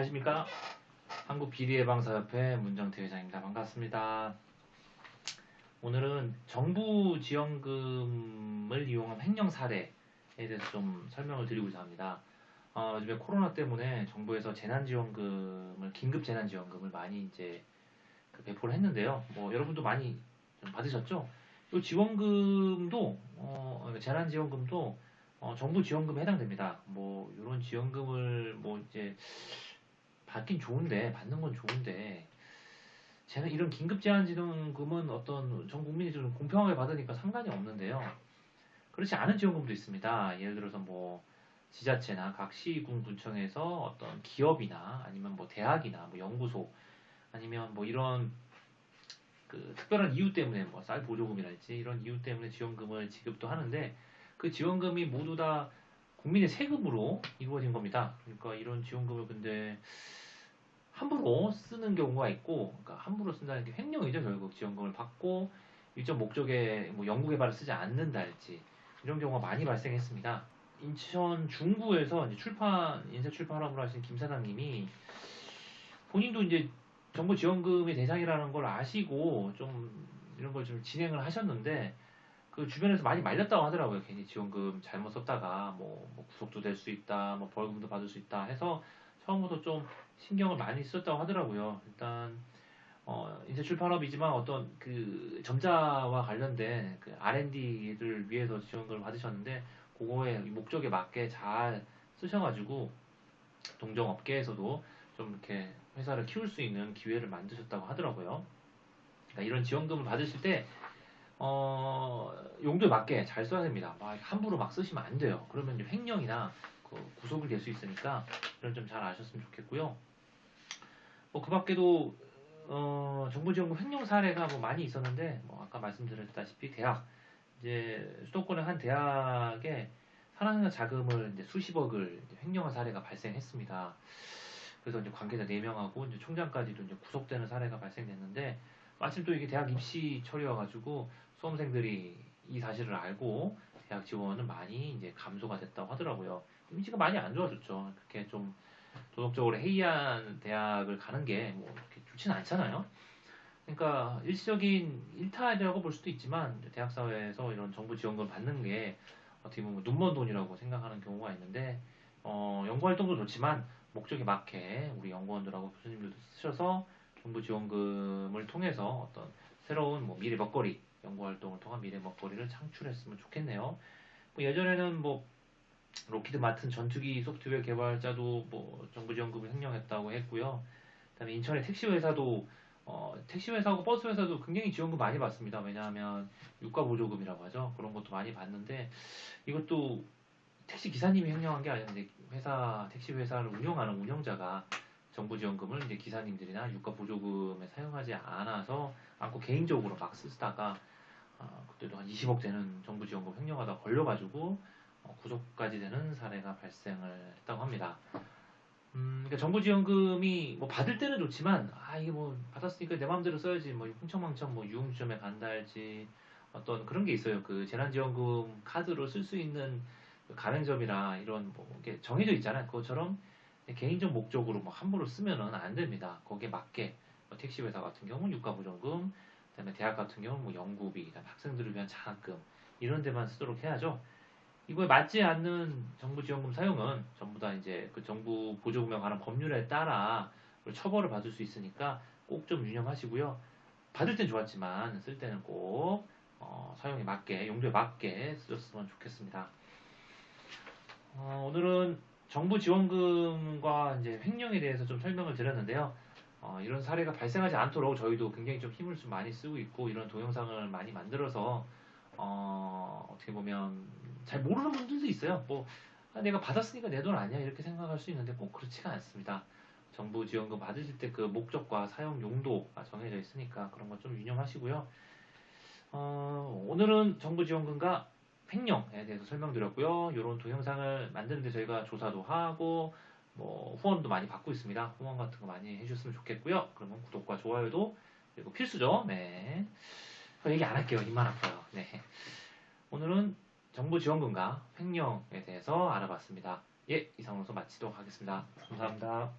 안녕하십니까. 한국비리예방사협회 문정태 회장입니다. 반갑습니다. 오늘은 정부 지원금을 이용한 횡령 사례에 대해서 좀 설명을 드리고자 합니다. 요즘에 코로나 때문에 정부에서 재난지원금을, 긴급재난지원금을 많이 이제 배포를 했는데요. 여러분도 많이 좀 받으셨죠? 이 지원금도, 재난지원금도 정부 지원금에 해당됩니다. 이런 지원금을 이제 받긴 좋은데, 받는 건 좋은데, 쟤는 이런 긴급재난지원금은 어떤 전 국민이 좀 공평하게 받으니까 상관이 없는데요. 그렇지 않은 지원금도 있습니다. 예를 들어서 지자체나 각 시군 군청에서 어떤 기업이나 아니면 대학이나 연구소 아니면 이런 그 특별한 이유 때문에 쌀 보조금이랄지 이런 이유 때문에 지원금을 지급도 하는데 그 지원금이 모두 다 국민의 세금으로 이루어진 겁니다. 그러니까 이런 지원금을 근데 함부로 쓰는 경우가 있고, 그러니까 함부로 쓴다는 게 횡령이죠. 결국 지원금을 받고 일정 목적에 연구개발을 쓰지 않는다 할지 이런 경우가 많이 발생했습니다. 인천 중구에서 이제 인쇄 출판업을 하신 김 사장님이 본인도 이제 정부 지원금의 대상이라는 걸 아시고 좀 이런 걸 좀 진행을 하셨는데 그 주변에서 많이 말렸다고 하더라고요. 괜히 지원금 잘못 썼다가 구속도 될 수 있다, 벌금도 받을 수 있다 해서 처음부터 좀 신경을 많이 썼다고 하더라고요. 일단 인쇄 출판업이지만 어떤 그 점자와 관련된 그 R&D를 위해서 지원금을 받으셨는데 그거에 목적에 맞게 잘 쓰셔가지고 동종업계에서도 좀 이렇게 회사를 키울 수 있는 기회를 만드셨다고 하더라고요. 그러니까 이런 지원금을 받으실 때 용도에 맞게 잘 써야 됩니다. 함부로 막 쓰시면 안 돼요. 그러면 이제 횡령이나 구속이 될 수 있으니까 이런 점 잘 아셨으면 좋겠고요. 그 밖에도 정부 지원금 횡령 사례가 많이 있었는데 아까 말씀드렸다시피 대학 이제 수도권의 한 대학에 산학연수 자금을 이제 수십억을 이제 횡령한 사례가 발생했습니다. 그래서 이제 관계자 4명하고 이제 총장까지도 이제 구속되는 사례가 발생됐는데 마침 또 이게 대학 입시철이어가지고 수험생들이 이 사실을 알고 대학 지원은 많이 이제 감소가 됐다고 하더라고요. 이미지가 많이 안 좋아졌죠. 그렇게 좀 도덕적으로 해이한 대학을 가는 게 그렇게 좋지는 않잖아요. 그러니까 일시적인 일탈이라고 볼 수도 있지만 대학 사회에서 이런 정부 지원금을 받는 게 어떻게 보면 눈먼 돈이라고 생각하는 경우가 있는데 연구 활동도 좋지만 목적에 맞게 우리 연구원들하고 교수님들도 쓰셔서 정부 지원금을 통해서 어떤 새로운 미래 먹거리 연구 활동을 통한 미래 먹거리를 창출했으면 좋겠네요. 예전에는 로키드 마튼 전투기 소프트웨어 개발자도 정부 지원금을 횡령했다고 했고요. 그다음에 인천의 택시 회사도 택시 회사하고 버스 회사도 굉장히 지원금 많이 받습니다. 왜냐하면 유가 보조금이라고 하죠. 그런 것도 많이 받는데 이것도 택시 기사님이 횡령한 게 아니라 이제 택시 회사를 운영하는 운영자가 정부 지원금을 이제 기사님들이나 유가 보조금에 사용하지 않고 개인적으로 막 쓰다가 그때도 한 20억 되는 정부 지원금 횡령하다 걸려가지고 구속까지 되는 사례가 발생을 했다고 합니다. 그러니까 정부 지원금이 받을 때는 좋지만 이게 받았으니까 내 마음대로 써야지 흥청망청 유흥주점에 간다 할지 어떤 그런 게 있어요. 그 재난지원금 카드로 쓸 수 있는 그 가맹점이나 이런 이게 정해져 있잖아요. 그것처럼 개인적 목적으로 함부로 쓰면은 안 됩니다. 거기에 맞게 택시 회사 같은 경우는 유가보조금, 그다음에 대학 같은 경우는 연구비, 그다음에 학생들을 위한 장학금 이런 데만 쓰도록 해야죠. 이거에 맞지 않는 정부 지원금 사용은 전부 다 이제 그 정부 보조금에 관한 법률에 따라 처벌을 받을 수 있으니까 꼭 좀 유념하시고요. 받을 땐 좋았지만 쓸 때는 꼭 사용에 맞게, 용도에 맞게 쓰셨으면 좋겠습니다. 오늘은 정부 지원금과 이제 횡령에 대해서 좀 설명을 드렸는데요. 이런 사례가 발생하지 않도록 저희도 굉장히 좀 힘을 좀 많이 쓰고 있고 이런 동영상을 많이 만들어서 어떻게 보면 잘 모르는 분들도 있어요. 내가 받았으니까 내 돈 아니야 이렇게 생각할 수 있는데 꼭 그렇지가 않습니다. 정부 지원금 받으실 때 그 목적과 사용 용도가 정해져 있으니까 그런 거 좀 유념하시고요. 오늘은 정부 지원금과 횡령에 대해서 설명드렸고요. 이런 동영상을 만드는데 저희가 조사도 하고 후원도 많이 받고 있습니다. 후원 같은 거 많이 해주셨으면 좋겠고요. 그러면 구독과 좋아요도 그리고 필수죠. 네. 얘기 안 할게요. 입만 아파요. 네. 오늘은 정부 지원금과 횡령에 대해서 알아봤습니다. 예, 이상으로서 마치도록 하겠습니다. 감사합니다.